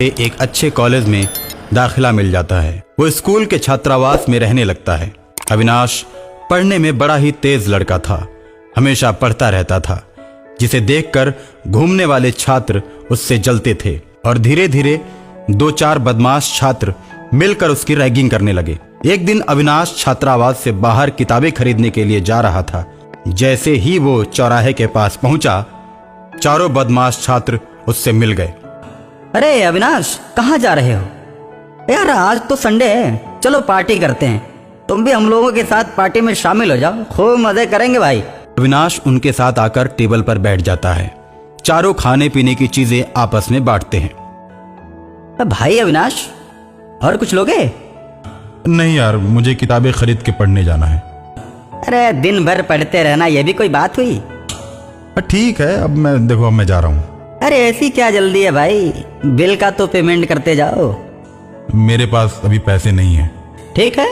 एक अच्छे कॉलेज में दाखिला मिल जाता है। वो स्कूल के छात्रावास में रहने लगता है। अविनाश पढ़ने में बड़ा ही तेज लड़का था, हमेशा पढ़ता रहता था, जिसे देखकर घूमने वाले छात्र उससे जलते थे और धीरे धीरे 2-4 बदमाश छात्र मिलकर उसकी रैगिंग करने लगे। एक दिन अविनाश छात्रावास से बाहर किताबें खरीदने के लिए जा रहा था। जैसे ही वो चौराहे के पास पहुंचा, चारों बदमाश छात्र उससे मिल गए। अरे अविनाश, कहाँ जा रहे हो? यार आज तो संडे है, चलो पार्टी करते हैं। तुम भी हम लोगों के साथ पार्टी में शामिल हो जाओ, खूब मजे करेंगे भाई। अविनाश उनके साथ आकर टेबल पर बैठ जाता है। चारों खाने पीने की चीजें आपस में बांटते हैं। भाई अविनाश, और कुछ लोगे? नहीं यार, मुझे किताबें खरीद के पढ़ने जाना है। अरे दिन भर पढ़ते रहना, ये भी कोई बात हुई? ठीक है, अब मैं जा रहा हूँ। अरे ऐसी क्या जल्दी है भाई, बिल का तो पेमेंट करते जाओ। मेरे पास अभी पैसे नहीं है। ठीक है,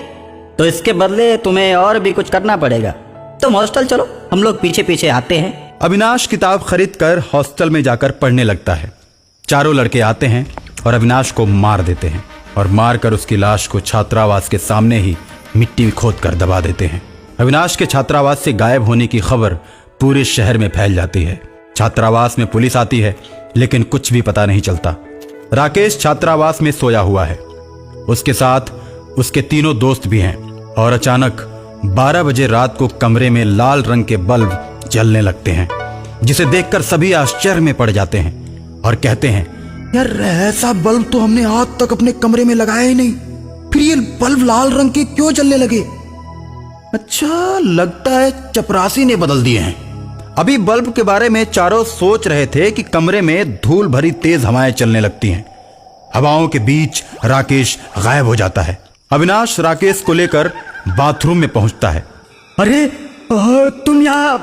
तो इसके बदले तुम्हें और भी कुछ करना पड़ेगा। तुम हॉस्टल चलो, हम लोग पीछे पीछे आते हैं। अविनाश किताब खरीद कर हॉस्टल में जाकर पढ़ने लगता है। चारों लड़के आते हैं और अविनाश को मार देते हैं और मारकर उसकी लाश को छात्रावास के सामने ही मिट्टी में खोद कर दबा देते हैं। अविनाश के छात्रावास से गायब होने की खबर पूरे शहर में फैल जाती है। छात्रावास में पुलिस आती है, लेकिन कुछ भी पता नहीं चलता। राकेश छात्रावास में सोया हुआ है, उसके साथ उसके तीनों दोस्त भी हैं और अचानक 12 बजे रात को कमरे में लाल रंग के बल्ब जलने लगते हैं, जिसे देखकर सभी आश्चर्य में पड़ जाते हैं और कहते हैं, यार ऐसा बल्ब तो हमने आज तक अपने कमरे में लगाया ही नहीं, फिर ये बल्ब लाल रंग के क्यों जलने लगे? अच्छा, लगता है चपरासी ने बदल दिए हैं। अभी बल्ब के बारे में चारों सोच रहे थे कि कमरे में धूल भरी तेज हवाएं चलने लगती हैं। हवाओं के बीच राकेश गायब हो जाता है। अविनाश राकेश को लेकर बाथरूम में पहुंचता है। अरे तुम यहाँ,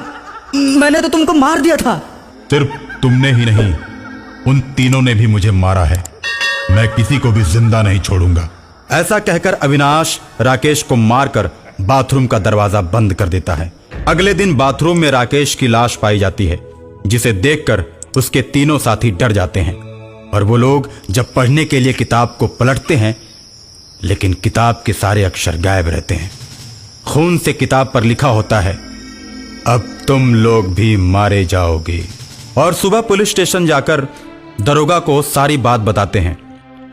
मैंने तो तुमको मार दिया था। सिर्फ तुमने ही नहीं, उन तीनों ने भी मुझे मारा है। मैं किसी को भी जिंदा नहीं छोड़ूंगा। ऐसा कहकर अविनाश राकेश को मारकर बाथरूम का दरवाजा बंद कर देता है। अगले दिन बाथरूम में राकेश की लाश पाई जाती है, जिसे देखकर उसके तीनों साथी डर जाते हैं और वो लोग जब पढ़ने के लिए किताब को पलटते हैं, लेकिन किताब के सारे अक्षर गायब रहते हैं। खून से किताब पर लिखा होता है, अब तुम लोग भी मारे जाओगे। और सुबह पुलिस स्टेशन जाकर दरोगा को सारी बात बताते हैं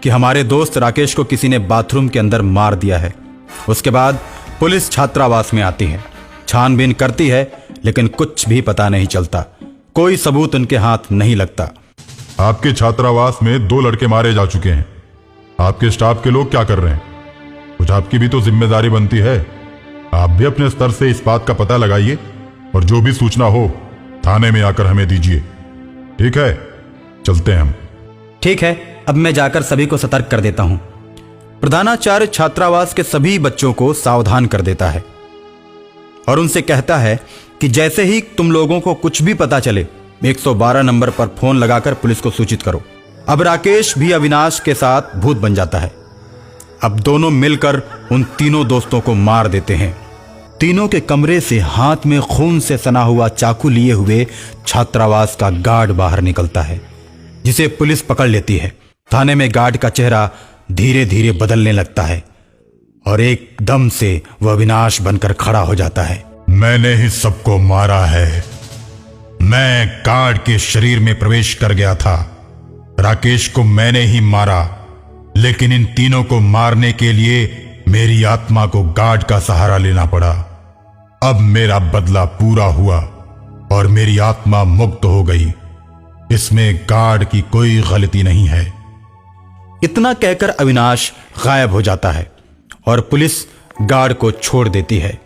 कि हमारे दोस्त राकेश को किसी ने बाथरूम के अंदर मार दिया है। उसके बाद पुलिस छात्रावास में आती है, छानबीन करती है, लेकिन कुछ भी पता नहीं चलता। कोई सबूत उनके हाथ नहीं लगता। आपके छात्रावास में 2 लड़के मारे जा चुके हैं। आपके स्टाफ के लोग क्या कर रहे हैं? कुछ आपकी भी तो जिम्मेदारी बनती है। आप भी अपने स्तर से इस बात का पता लगाइए और जो भी सूचना हो थाने में आकर हमें दीजिए। ठीक है, चलते हैं हम। ठीक है, अब मैं जाकर सभी को सतर्क कर देता हूं। प्रधानाचार्य छात्रावास के सभी बच्चों को सावधान कर देता है और उनसे कहता है कि जैसे ही तुम लोगों को कुछ भी पता चले, 112 नंबर पर फोन लगाकर पुलिस को सूचित करो। अब राकेश भी अविनाश के साथ भूत बन जाता है। अब दोनों मिलकर उन तीनों दोस्तों को मार देते हैं। तीनों के कमरे से हाथ में खून से सना हुआ चाकू लिए हुए छात्रावास का गार्ड बाहर निकलता है, जिसे पुलिस पकड़ लेती है। थाने में गार्ड का चेहरा धीरे धीरे बदलने लगता है और एकदम से वह अविनाश बनकर खड़ा हो जाता है। मैंने ही सबको मारा है। मैं गार्ड के शरीर में प्रवेश कर गया था। राकेश को मैंने ही मारा, लेकिन इन तीनों को मारने के लिए मेरी आत्मा को गार्ड का सहारा लेना पड़ा। अब मेरा बदला पूरा हुआ और मेरी आत्मा मुक्त हो गई। इसमें गार्ड की कोई गलती नहीं है। इतना कहकर अविनाश गायब हो जाता है और पुलिस गार्ड को छोड़ देती है।